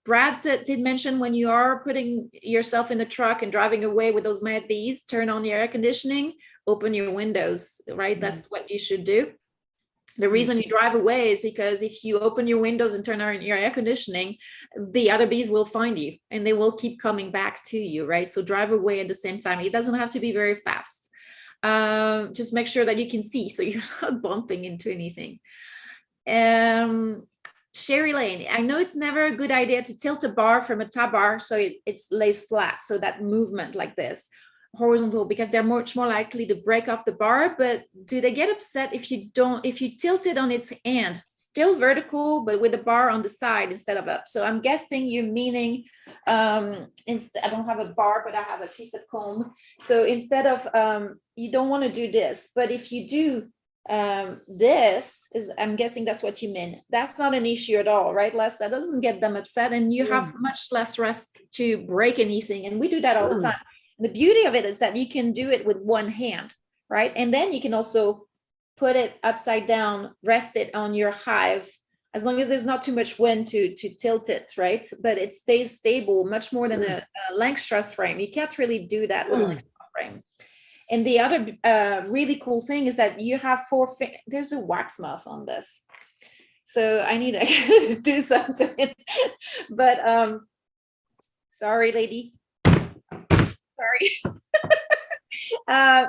Brad did mention, when you are putting yourself in the truck and driving away with those mad bees, turn on your air conditioning, open your windows, right? That's what you should do. The reason you drive away is because if you open your windows and turn on your air conditioning, the other bees will find you and they will keep coming back to you, right? So drive away at the same time. It doesn't have to be very fast. Just make sure that you can see so you're not bumping into anything. Sherry Lane, I know it's never a good idea to tilt a bar from a top bar so it lays flat. So that movement like this, horizontal, because they're much more likely to break off the bar. But do they get upset if you tilt it on its end, still vertical, but with the bar on the side instead of up? So I'm guessing you're meaning, I don't have a bar, but I have a piece of comb. So instead of, you don't want to do this, but if you do, this is, I'm guessing that's what you mean. That's not an issue at all, right, Les? That doesn't get them upset, and you have much less risk to break anything. And we do that all the time. And the beauty of it is that you can do it with one hand, right? And then you can also put it upside down, rest it on your hive, as long as there's not too much wind to tilt it, right? But it stays stable much more than a Langstroth frame. You can't really do that with a Langstroth frame. And the other really cool thing is that you have there's a wax moth on this. So I need to do something. But sorry, lady. Sorry.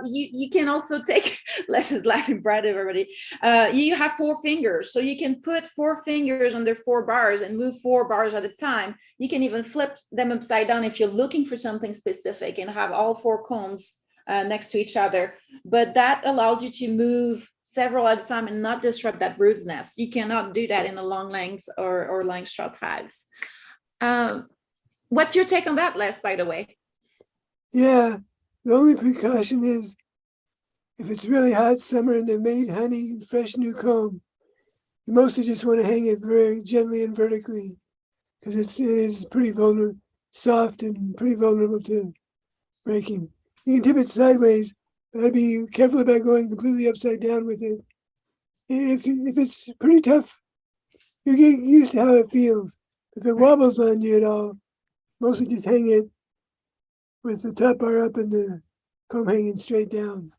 You can also take, Les is laughing, Brad, everybody. You have 4 fingers. So you can put 4 fingers under 4 bars and move 4 bars at a time. You can even flip them upside down if you're looking for something specific and have all 4 combs next to each other, but that allows you to move several at a time and not disrupt that brood's nest. You cannot do that in a long length or Langstroth hives. What's your take on that, Les, by the way? Yeah, the only precaution is if it's really hot summer and they made honey and fresh new comb, you mostly just want to hang it very gently and vertically because it is pretty vulnerable, soft and pretty vulnerable to breaking. You can tip it sideways, but I'd be careful about going completely upside down with it. If it's pretty tough, you get used to how it feels. If it wobbles on you at all, mostly just hang it with the top bar up and the comb hanging straight down.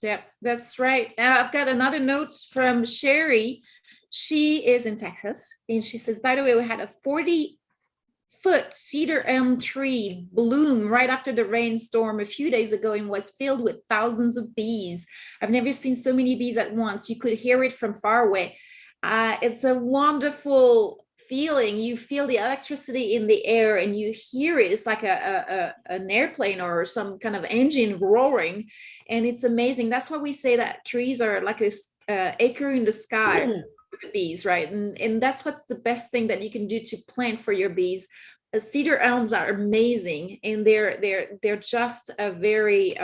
Yeah, that's right. Now I've got another note from Sherry. She is in Texas, and she says, by the way, we had a 40-foot cedar elm tree bloom right after the rainstorm a few days ago and was filled with thousands of bees. I've never seen so many bees at once. You could hear it from far away. It's a wonderful feeling. You feel the electricity in the air and you hear it. It's like an airplane or some kind of engine roaring, and it's amazing. That's why we say that trees are like a acre in the sky for the bees, right? And that's what's the best thing that you can do to plant for your bees. Cedar elms are amazing, and they're just a very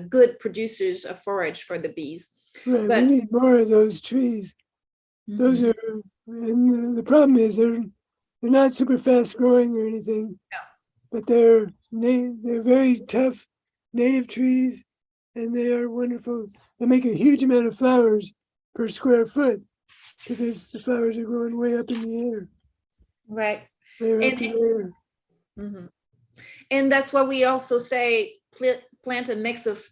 good producers of forage for the bees. Right, but we need more of those trees. Those are, and the problem is they're not super fast growing or anything, but they're very tough native trees, and they are wonderful. They make a huge amount of flowers per square foot because the flowers are growing way up in the air. Right. Layer after layer. And that's why we also say plant a mix of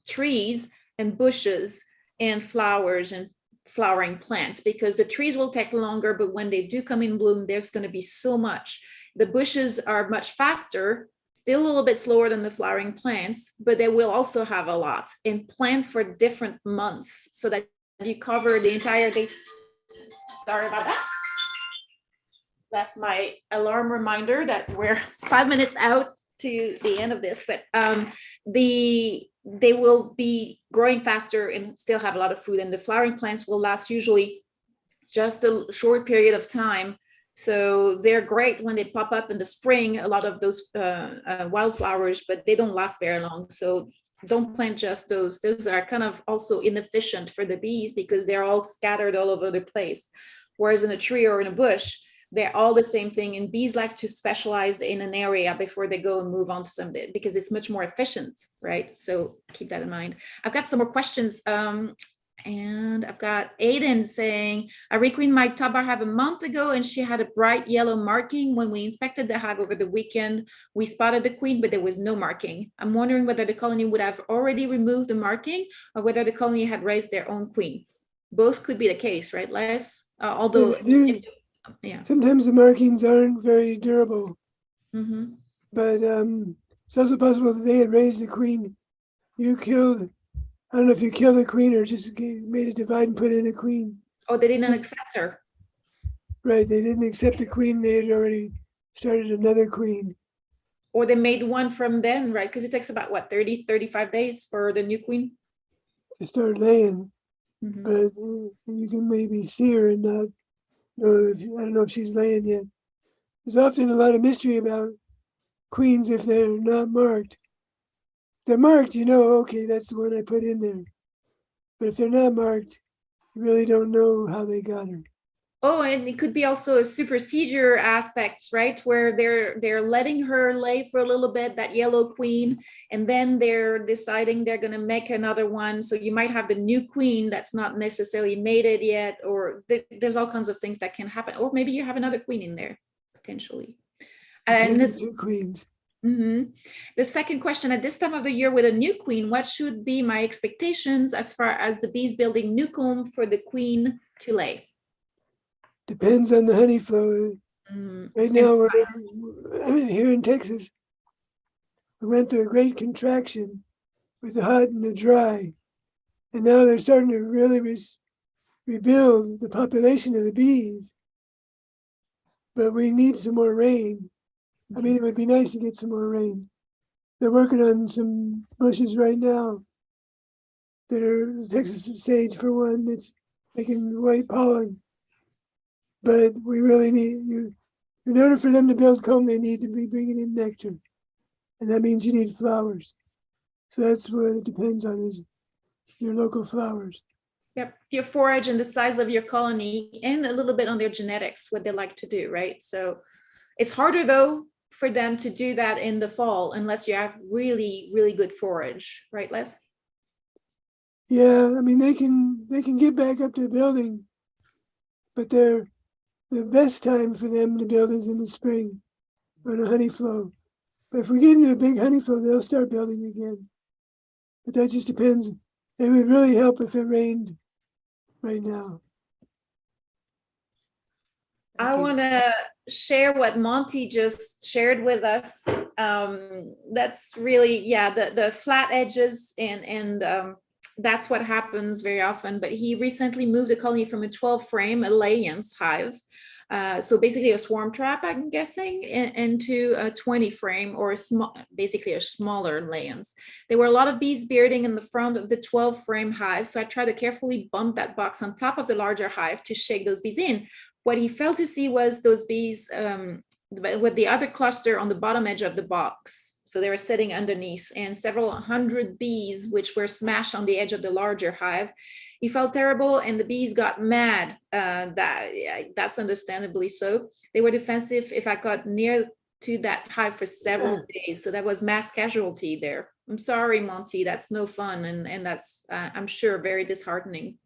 trees and bushes and flowers and flowering plants, because the trees will take longer, but when they do come in bloom, there's going to be so much. The bushes are much faster, still a little bit slower than the flowering plants, but they will also have a lot, and plant for different months so that you cover the entire day. Sorry about that. That's my alarm reminder that we're 5 minutes out to the end of this, but they will be growing faster and still have a lot of food, and the flowering plants will last usually just a short period of time So they're great when they pop up in the spring, a lot of those wildflowers, but they don't last very long. So don't plant just those. Those are kind of also inefficient for the bees because they're all scattered all over the place. Whereas in a tree or in a bush, they're all the same thing. And bees like to specialize in an area before they go and move on to something because it's much more efficient, right? So keep that in mind. I've got some more questions. And I've got Aiden saying, I requeened my tabar hive a month ago and she had a bright yellow marking. When we inspected the hive over the weekend, we spotted the queen, but there was no marking. I'm wondering whether the colony would have already removed the marking or whether the colony had raised their own queen. Both could be the case, right, Les? Although, yeah. Sometimes the markings aren't very durable, but it's also possible that they had raised the queen. You killed, I don't know if you killed the queen or just made a divide and put in a queen. Oh, they didn't accept her. Right, they didn't accept the queen. They had already started another queen. Or they made one from then, right? Because it takes about, what, 30, 35 days for the new queen? To start laying. But you can maybe see her and not know if, I don't know if she's laying yet. There's often a lot of mystery about queens if they're not marked. If they're marked, you know, okay, that's the one I put in there. But if they're not marked, you really don't know how they got her. Oh, and it could be also a supersedure aspect, right? Where they're letting her lay for a little bit, that yellow queen, and then they're deciding they're going to make another one. So you might have the new queen that's not necessarily mated yet, or there's all kinds of things that can happen. Or maybe you have another queen in there, potentially. And two queens. The second question, at this time of the year with a new queen, what should be my expectations as far as the bees building new comb for the queen to lay? Depends on the honey flow. Right now, here in Texas, we went through a great contraction with the hot and the dry. And now they're starting to really rebuild the population of the bees. But we need some more rain. I mean, it would be nice to get some more rain. They're working on some bushes right now that are Texas sage, for one, that's making white pollen. But we really need, in order for them to build comb, they need to be bringing in nectar. And that means you need flowers. So that's what it depends on, is your local flowers. Yep, your forage and the size of your colony, and a little bit on their genetics, what they like to do, right? So it's harder, though, for them to do that in the fall, unless you have really, really good forage, right, Les? Yeah, I mean, they can get back up to building, but the best time for them to build is in the spring on a honey flow. But if we get into a big honey flow, they'll start building again. But that just depends. It would really help if it rained right now. I want to share what Monty just shared with us. That's really, yeah, the flat edges, and that's what happens very often. But he recently moved a colony from a 12 frame, a layance hive, so basically a swarm trap, I'm guessing, into a 20 frame, or basically a smaller layance. There were a lot of bees bearding in the front of the 12 frame hive, so I tried to carefully bump that box on top of the larger hive to shake those bees in. What he failed to see was those bees with the other cluster on the bottom edge of the box. So they were sitting underneath, and several hundred bees, which were smashed on the edge of the larger hive. He felt terrible, and the bees got mad. That's understandably so. They were defensive if I got near to that hive for several days. So that was mass casualty there. I'm sorry, Monty, that's no fun. And that's, I'm sure, very disheartening.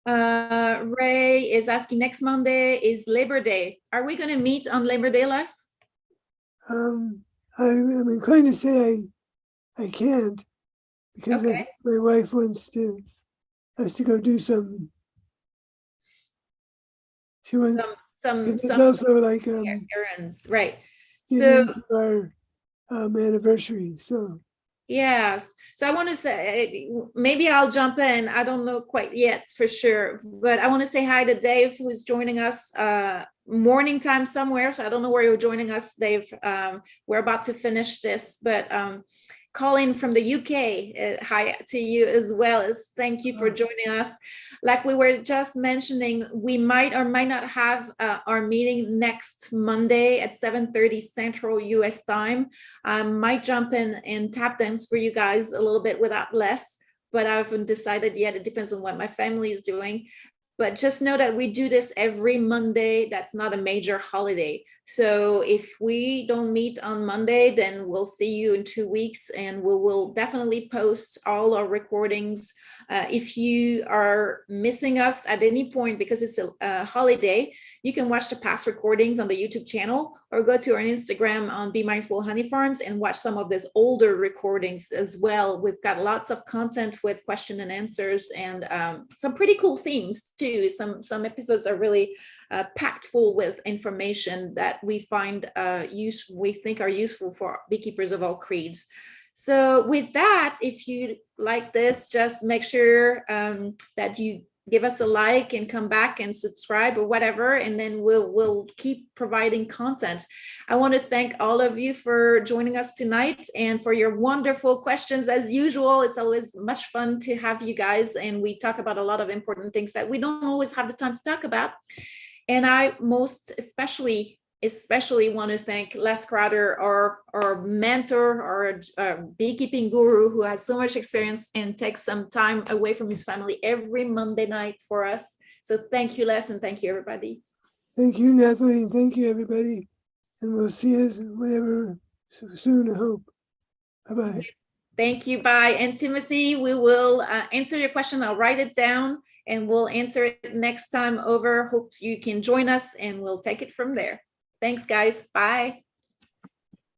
Ray is asking, next Monday is Labor Day. Are we going to meet on Labor Day, Les? I'm inclined to say I can't, because my wife has to go do some. She wants some also like errands, right? So our anniversary. So yes, so I want to say, maybe I'll jump in. I don't know quite yet for sure, but I want to say hi to Dave, who is joining us morning time somewhere. So I don't know where you're joining us, Dave. We're about to finish this, but Colin from the UK, hi to you as well. As thank you for joining us. Like we were just mentioning, we might or might not have our meeting next Monday at 7:30 Central US time. I might jump in and tap dance for you guys a little bit without less, but I haven't decided yet. It depends on what my family is doing. But just know that we do this every Monday. That's not a major holiday. So if we don't meet on Monday, then we'll see you in 2 weeks, and we will definitely post all our recordings. If you are missing us at any point because it's a holiday, you can watch the past recordings on the YouTube channel or go to our Instagram on Be Mindful Honey Farms and watch some of these older recordings as well. We've got lots of content with question and answers and some pretty cool themes too. Some episodes are really packed full with information that we find we think are useful for beekeepers of all creeds. So with that, if you like this, just make sure that you give us a like and come back and subscribe or whatever, and then we'll keep providing content. I want to thank all of you for joining us tonight and for your wonderful questions. As usual, it's always much fun to have you guys, and we talk about a lot of important things that we don't always have the time to talk about. And I most especially want to thank Les Crowder, our mentor, our beekeeping guru, who has so much experience and takes some time away from his family every Monday night for us. So thank you, Les, and thank you, everybody. Thank you, Nathalie, and thank you, everybody. And we'll see us whenever soon, I hope. Bye-bye. Thank you, bye. And Timothy, we will answer your question. I'll write it down and we'll answer it next time over. Hope you can join us and we'll take it from there. Thanks, guys. Bye.